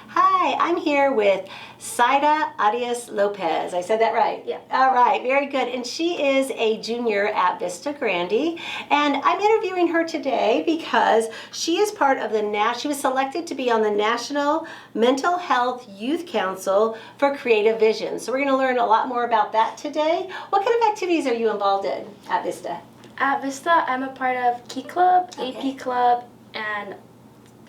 Hi, I'm here with Saida Arias Lopez. I said that right? Yeah. All right, very good. And she is a junior at Vista Grande. And I'm interviewing her today because she is part of she was selected to be on the National Mental Health Youth Council for Creative Vision. So we're going to learn a lot more about that today. What kind of activities are you involved in at Vista? At Vista, I'm a part of Key Club, Okay. AP Club, and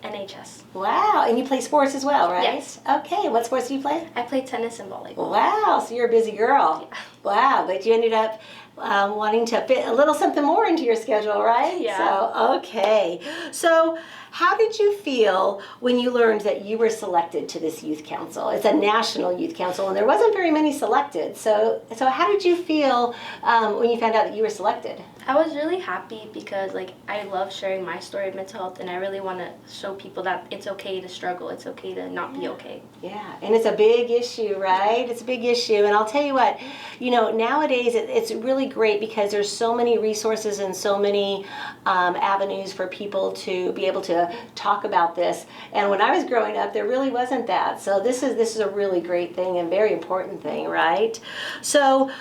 NHS. Wow, and you play sports as well, right? Yes. Okay, what sports do you play? I play tennis and volleyball. Wow, so you're a busy girl. Yeah. Wow, but you ended up wanting to fit a little something more into your schedule, right? Yeah. So, okay. So, how did you feel when you learned that you were selected to this youth council? It's a national youth council, and there wasn't very many selected. So how did you feel when you found out that you were selected? I was really happy because I love sharing my story of mental health, and I really want to show people that it's okay to struggle. It's okay to not be okay. Yeah, and it's a big issue, right? It's a big issue, and I'll tell you what, nowadays it's really great because there's so many resources and so many avenues for people to be able to talk about this. And when I was growing up, there really wasn't that. So this is a really great thing and very important thing, right? So,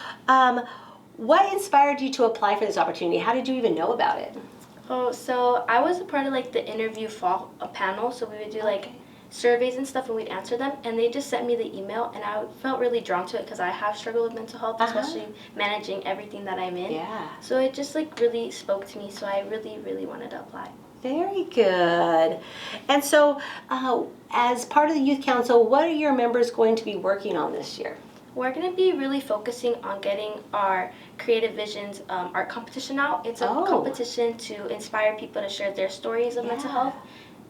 what inspired you to apply for this opportunity? How did you even know about it? Oh, so I was a part of the interview fall panel. So we would do surveys and stuff, and we'd answer them. And they just sent me the email, and I felt really drawn to it because I have struggled with mental health, especially managing everything that I'm in. Yeah. So it just really spoke to me. So I really, really wanted to apply. Very good. And so, as part of the Youth Council, what are your members going to be working on this year? We're going to be really focusing on getting our Creative Visions art competition out. It's a competition to inspire people to share their stories of mental health.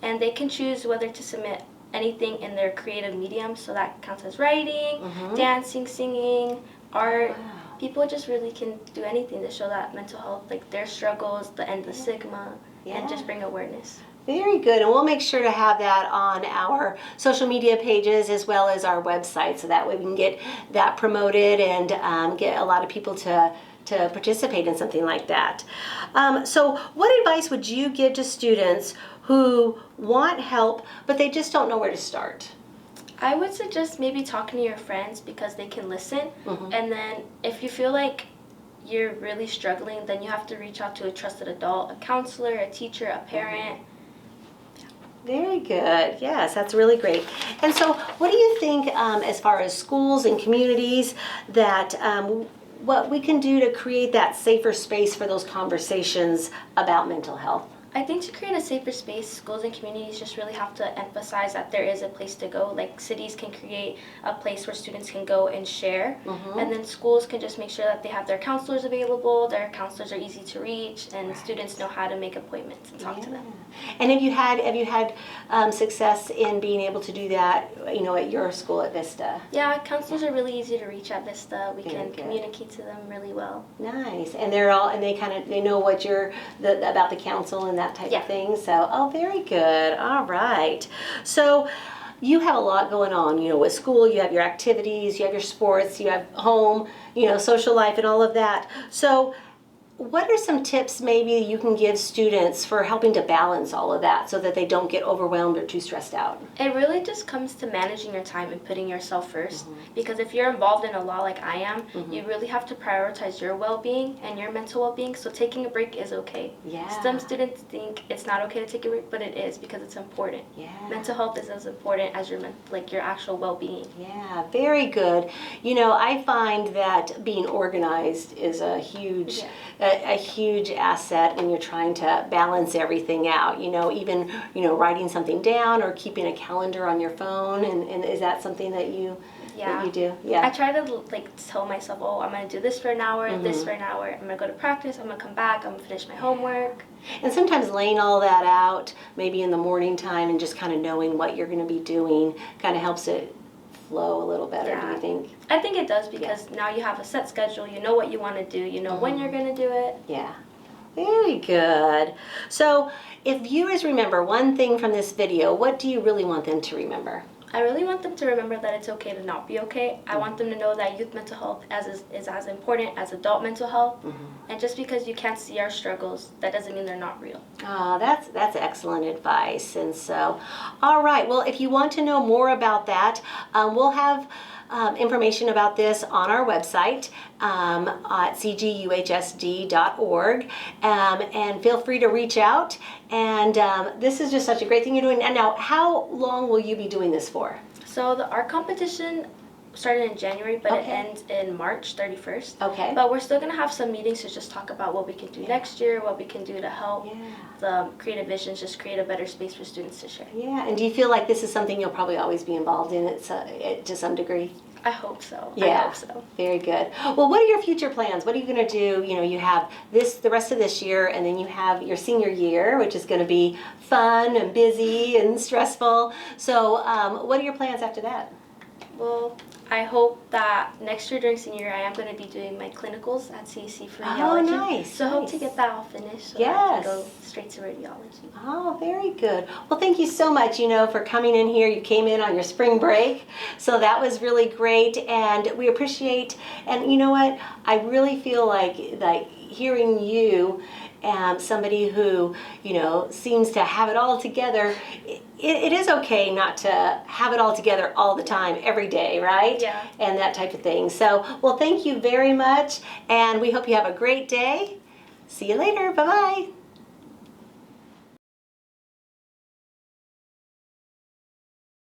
And they can choose whether to submit anything in their creative medium. So that counts as writing, dancing, singing, art. Wow. People just really can do anything to show that mental health, their struggles, the end of the stigma, and just bring awareness. Very good, and we'll make sure to have that on our social media pages as well as our website, so that way we can get that promoted and get a lot of people to participate in something like that. So what advice would you give to students who want help but they just don't know where to start? I would suggest maybe talking to your friends because they can listen, and then if you feel like you're really struggling, then you have to reach out to a trusted adult, a counselor, a teacher, a parent. Very good. Yes, that's really great. And so what do you think as far as schools and communities that what we can do to create that safer space for those conversations about mental health? I think to create a safer space, schools and communities just really have to emphasize that there is a place to go. Cities can create a place where students can go and share, and then schools can just make sure that they have their counselors available, their counselors are easy to reach, and students know how to make appointments and talk to them. And have you had success in being able to do that, at your school at Vista? Yeah, counselors are really easy to reach at Vista. We can communicate to them really well. Nice, and they know what about the council and that type of thing. So, very good. All right. So, you have a lot going on, with school. You have your activities, you have your sports, you have home, social life and all of that. So, what are some tips maybe you can give students for helping to balance all of that so that they don't get overwhelmed or too stressed out? It really just comes to managing your time and putting yourself first. Because if you're involved in a law like I am, you really have to prioritize your well-being and your mental well-being. So taking a break is okay. Yeah. Some students think it's not okay to take a break, but it is because it's important. Yeah. Mental health is as important as your actual well-being. Yeah, very good. I find that being organized is a huge asset when you're trying to balance everything out. Even writing something down or keeping a calendar on your phone. And is that something that you do? Yeah. I try to tell myself, I'm going to do this for an hour, this for an hour. I'm going to go to practice. I'm going to come back. I'm going to finish my homework. And sometimes laying all that out, maybe in the morning time, and just kind of knowing what you're going to be doing, kind of helps it flow a little better. Do you think? I think it does because now you have a set schedule. You know what you want to do. You know when you're going to do it. Yeah. Very good. So if viewers remember one thing from this video, what do you really want them to remember? I really want them to remember that it's okay to not be okay. I want them to know that youth mental health is as important as adult mental health. And just because you can't see our struggles, that doesn't mean they're not real. Oh, that's excellent advice. And so, all right. Well, if you want to know more about that, we'll have information about this on our website at cguhsd.org. And feel free to reach out. And this is just such a great thing you're doing. And now, how long will you be doing this for? So the art competition started in January, but Okay. it ends in March 31st. Okay. But we're still going to have some meetings to just talk about what we can do next year, what we can do to help the creative visions, just create a better space for students to share. Yeah. And do you feel like this is something you'll probably always be involved in to some degree? I hope so. Yeah. I hope so. Very good. Well, what are your future plans? What are you going to do? You know, you have the rest of this year, and then you have your senior year, which is going to be fun and busy and stressful. So, what are your plans after that? Well, I hope that next year during senior year, I am going to be doing my clinicals at CEC for radiology. Oh, nice. So I hope to get that all finished so that I can go straight to radiology. Oh, very good. Well, thank you so much, for coming in here. You came in on your spring break, so that was really great, and we appreciate, and you know what? I really feel like hearing you, somebody who, seems to have it all together. It is okay not to have it all together all the time, every day, right? Yeah. And that type of thing. So, well, thank you very much, and we hope you have a great day. See you later. Bye-bye.